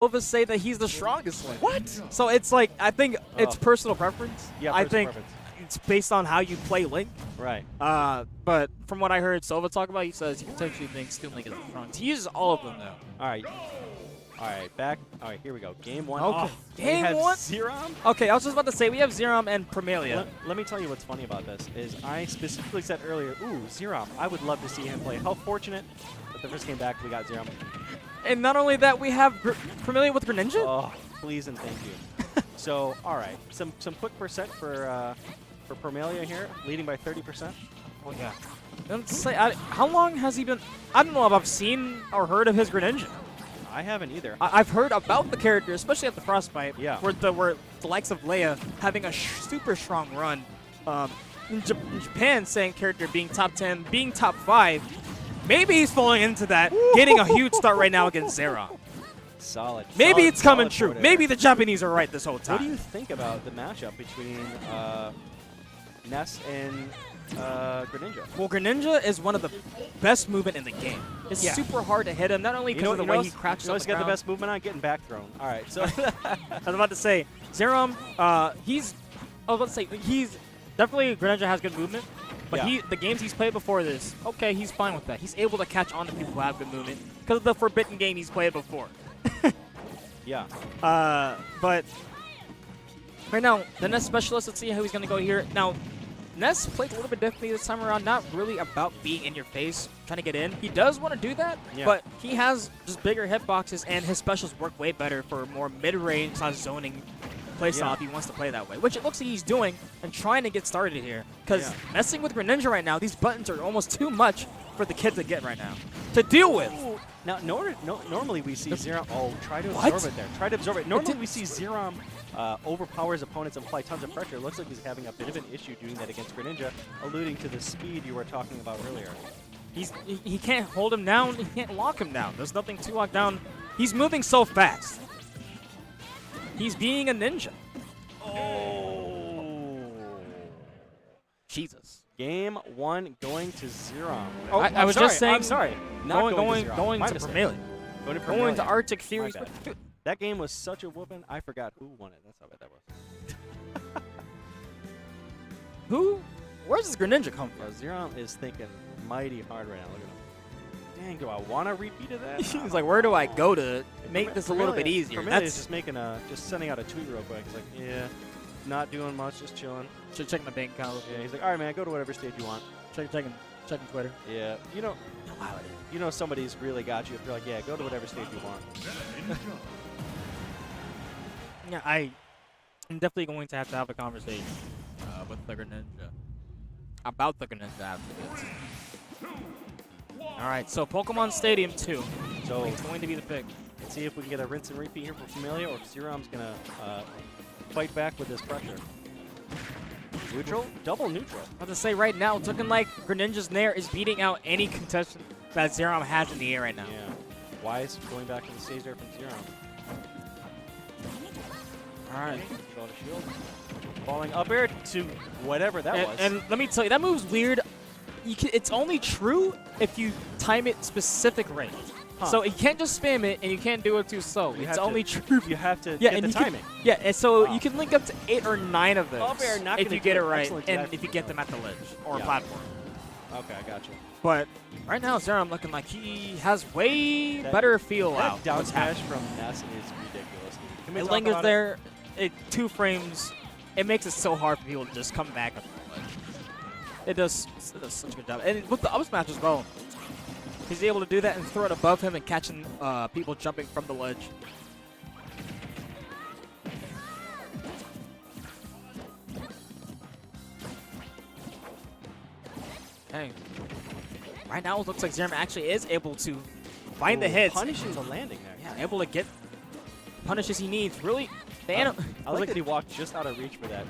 Nova say that he's the strongest Link. What? So it's like, I think it's personal preference. Yeah, I personal think preference. it's based on how you play Link. Right. But from what I heard Sova talk about, he says he potentially thinks Toon Link is the strongest. He uses all of them though. All right. All right, back. All right, here we go. Game one. Okay. Oh, Game we have one? Xerom. Okay, I was just about to say, we have Xerom and Promaelia. Let me tell you what's funny about this is I specifically said earlier, ooh, Xerom, I would love to see him play. How fortunate that the first game back we got Xerom. And not only that, we have Promaelia with Greninja. Oh, please and thank you. So, all right, some quick percent for Promaelia here, leading by 30%. Oh, yeah. Let's say, how long has he been? I don't know if I've seen or heard of his Greninja. I haven't either. I've heard about the character, especially at the Frostbite, Yeah. where the likes of Leia having a super strong run. In Japan, saying character being top 10, being top 5. Maybe he's falling into that, getting a huge start right now against Xerom. Solid. Maybe solid, it's coming solid true. forward Maybe air. the Japanese are right this whole time. What do you think about the matchup between Ness and Greninja? Well, Greninja is one of the best movement in the game. It's super hard to hit him, not only because of the way he crouches up He's got the best movement on getting back thrown. All right, so I was about to say, Xerom, he's definitely, Greninja has good movement, but the games he's played before this, okay, he's fine with that. He's able to catch on to people who have good movement because of the Forbidden game he's played before. yeah. But right now, the Ness Specialist, let's see how he's going to go here. Now, Ness played a little bit differently this time around, not really about being in your face, trying to get in. He does want to do that, but he has just bigger hitboxes, and his specials work way better for more mid-range zoning playstyle if he wants to play that way, which it looks like he's doing and trying to get started here. Because messing with Greninja right now, these buttons are almost too much for the kid to get right now, to deal with. Ooh. Now, normally we see Xerom. Oh, try to absorb it there. Try to absorb it. Normally we see Xerom overpowers opponents and apply tons of pressure. It looks like he's having a bit of an issue doing that against Greninja, alluding to the speed you were talking about earlier. He can't hold him down. He can't lock him down. There's nothing to lock down. He's moving so fast. He's being a ninja. Oh. Jesus. Game one going to Xerom. Oh, I was just saying. I'm sorry. Not going to to Promaelia. Promaelia. Going to Arctic Fury's. That game was such a whooping. I forgot who won it. That's how bad that was. Who? Where's this Greninja come from? Xerom is thinking mighty hard right now. Look at him. Dang, do I want a repeat of that? He's like, where do I go to make this a little bit easier? That's just making just sending out a tweet real quick. He's like, yeah, not doing much, just chilling. Should check my bank account. Yeah, he's like, all right, man, go to whatever stage you want. Checking Twitter. Yeah, you know somebody's really got you if they're like, yeah, go to whatever stage you want. Yeah, I'm definitely going to have a conversation with the Greninja about the Greninja after this. All right, so Pokemon Stadium 2. So it's going to be the pick. Let's see if we can get a rinse and repeat here for Promaelia, or if Xerom's going to fight back with this pressure. Neutral? Double neutral. I have to say, right now, it's looking like Greninja's Nair is beating out any contestant that Xerom has in the air right now. Yeah. Wise going back to the stage there from Xerom. All right. Shoulder shield. Falling up air to whatever that was. And let me tell you, that move's weird. It's only true if you time it specific range. Huh. So you can't just spam it, and you can't do it too slow. It's only true. You have to get the timing. And so you can link up to 8 or 9 of those Up air, not if you get it right, and if you get them at the ledge or platform. Okay, I got you. But right now, Xerom looking like he has way better feel out. That down smash from Ness is ridiculous. Can we it talk lingers about there. 2 frames. It makes it so hard for people to just come back up the ledge. It does such a good job. And with the up smash as well, he's able to do that and throw it above him and catching people jumping from the ledge. Okay. Right now, it looks like Xerom actually is able to find the hits. Punishing the landing there. Yeah, able to get punishes he needs. Really, I like that he walked just out of reach for that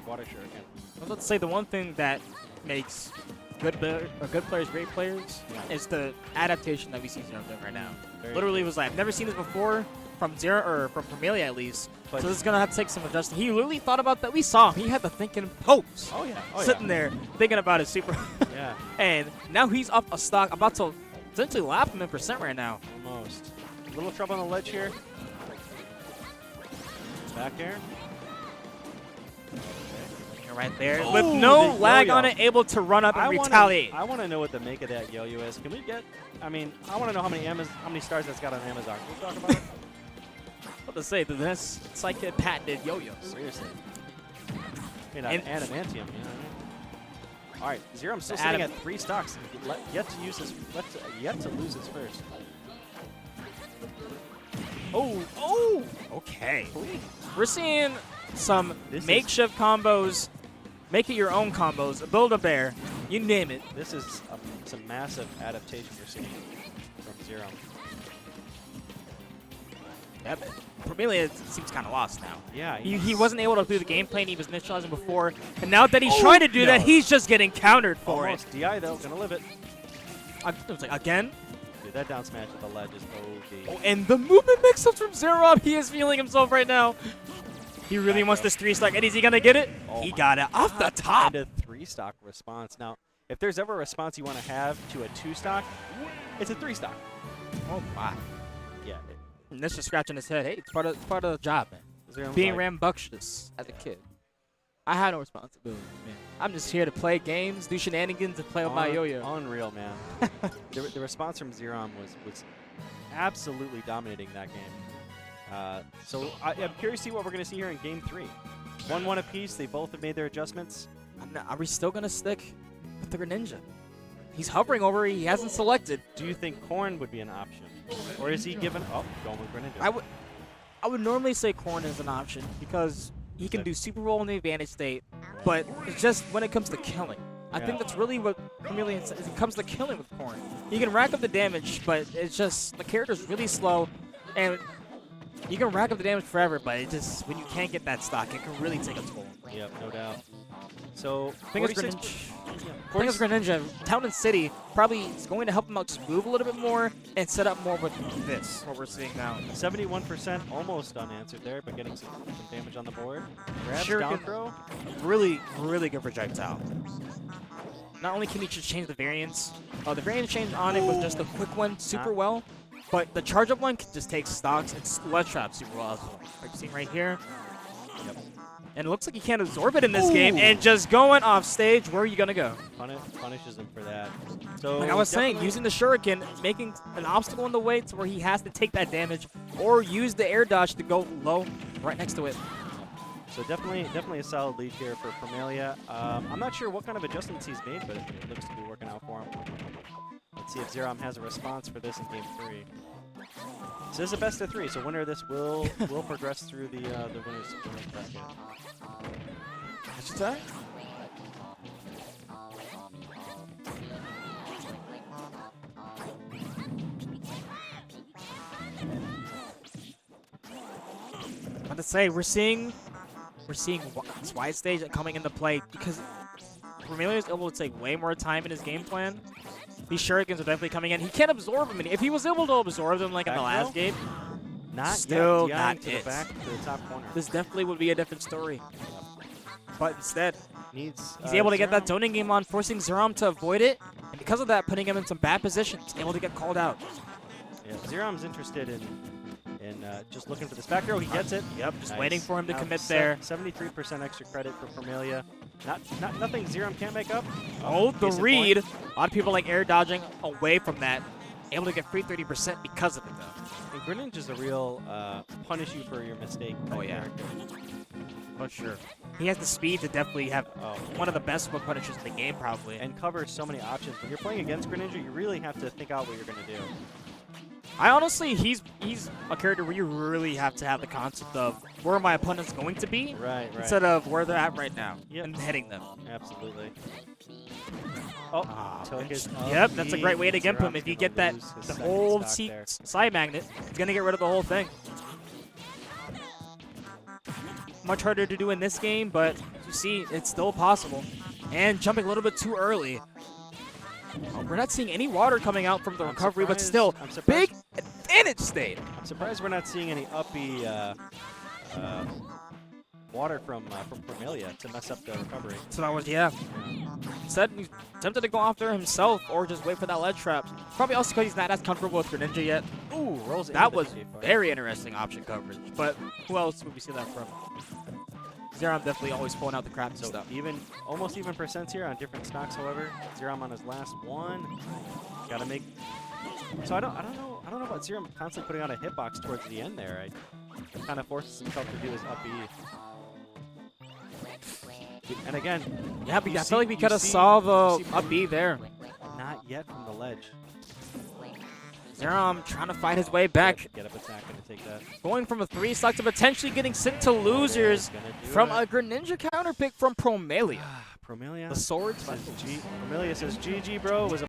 water shuriken. Let's say the one thing that makes good players great players is the adaptation that we see Xerom doing right now. Literally was like, I've never seen this before from Promaelia at least. But so this is gonna have to take some adjustment. He literally thought about that. We saw him. He had the thinking pose. Oh yeah. Sitting there thinking about his super. Yeah. And now he's up a stock, about to essentially lap him in percent right now. Almost. A little trouble on the ledge here. back air. Right there, Oh, with no the lag yo-yo. on it, able to run up and retaliate. I want to know what the make of that yo-yo is. Can we get? I mean, I want to know how many stars that's got on Amazon. Can we talk about it? What to say? This it's like a patented yo-yo. Seriously. I mean, adamantium. You know what I mean? All right, Xerom still sitting at 3 stocks. Yet to use his. Yet to lose his first. Oh, okay. We're seeing some makeshift combos, make it your own combos, Build-A-Bear, you name it. This is some massive adaptation you're seeing from Xerom. Yep. Promaelia seems kind of lost now. Yeah. He wasn't able to do the game plan he was initializing before, and now that he's trying to do that, he's just getting countered for it. DI, though, gonna live it. It's like, again? Dude, that down smash at the ledge is OD. Oh, and the movement mix-ups from Xerom, he is feeling himself right now. He really wants this 3-stock, and is he going to get it? He got it off the top. And a 3-stock response. Now, if there's ever a response you want to have to a 2-stock, it's a 3-stock. Oh, my. Yeah. And that's just scratching his head. Hey, it's part of the job, man. Being rambunctious as a kid. I had no responsibility, man. I'm just here to play games, do shenanigans, and play with my yo-yo. Unreal, man. the response from Xerom was absolutely dominating that game. So I'm curious to see what we're going to see here in Game 3. 1-1 apiece. They both have made their adjustments. Are we still going to stick with the Greninja? He's hovering over. He hasn't selected. Do you think Corn would be an option? Or is he given up going with Greninja? I would normally say Corn is an option because he can do Super Roll in the advantage state, but it's just when it comes to killing. I think that's really what Promaelia says. It comes to killing with Corn. He can rack up the damage, but it's just the character's really slow, and you can rack up the damage forever, but it just when you can't get that stock, it can really take a toll. Yep, no doubt. So, I think it's Greninja, Town and City probably is going to help him out just move a little bit more and set up more with this, what we're seeing now. 71% almost unanswered there, but getting some damage on the board. Grabs, down throw. Really, really good projectile. Not only can he just change the variants, the variant change on it was just a quick one super well, but the charge up one can just take stocks and sledge trap super well as well. Like you see right here. Yep. And it looks like he can't absorb it in this game, and just going off stage, where are you going to go? Punishes him for that. So like I was saying, using the shuriken, making an obstacle in the way to where he has to take that damage, or use the air dodge to go low right next to it. So definitely a solid lead here for Promaelia. I'm not sure what kind of adjustments he's made, but it looks to be working out for him. Let's see if Xerom has a response for this in Game 3. So this is a best of 3, so winner of this will progress through the winners bracket. I should say. I'm about to say we're seeing wide stage coming into play because Promaelia is able to take way more time in his game plan. These shurikens are definitely coming in. He can't absorb them. If he was able to absorb them like in the last game, still not to the back to the top corner. This definitely would be a different story. But instead, he's able to get that zoning game on, forcing Xerom to avoid it, and because of that, putting him in some bad positions, able to get called out. Yeah, Xerom's interested in just looking for this back row. He gets it. Yep, just waiting for him to commit there. 73% extra credit for Promaelia. Nothing Xerom can't make up. Oh, the read. A lot of people like air dodging away from that. Able to get free 30% because of it, though. And Greninja's a real punish you for your mistake. Oh, yeah. For sure. He has the speed to definitely have one of the best whip punishes in the game, probably. And covers so many options. When you're playing against Greninja, you really have to think out what you're going to do. I honestly, he's a character where you really have to have the concept of where my opponent's going to be, instead of where they're at right now and hitting them. Absolutely. Yep, that's a great way to gimp him. If you get that the whole side magnet, it's gonna get rid of the whole thing. Much harder to do in this game, but you see, it's still possible. And jumping a little bit too early. We're not seeing any water coming out from the recovery, but still, big advantage state. I'm surprised we're not seeing any uppy water from Promaelia to mess up the recovery. So that was, yeah. Instead, he's tempted to go after himself or just wait for that ledge trap. Probably also because he's not as comfortable with Greninja yet. Ooh, rolls That into was the J-Fire. very interesting option coverage. But who else would we see that from? Xerom definitely always pulling out the crap and So stuff. almost even percents here on different stocks. However, Xerom on his last one. Got to make. So I don't know about Xerom constantly putting on a hitbox towards the end there. He kind of forces himself to do his up B. And again, Yeah, but I feel like we could have solved a B there. Not yet from the ledge. Xerom trying to fight his way back. Get up attack, gonna take that. Going from a 3 stock to potentially getting sent to losers from a Greninja counter pick from Promaelia. Promaelia. The swords. Promaelia says GG, bro. It was a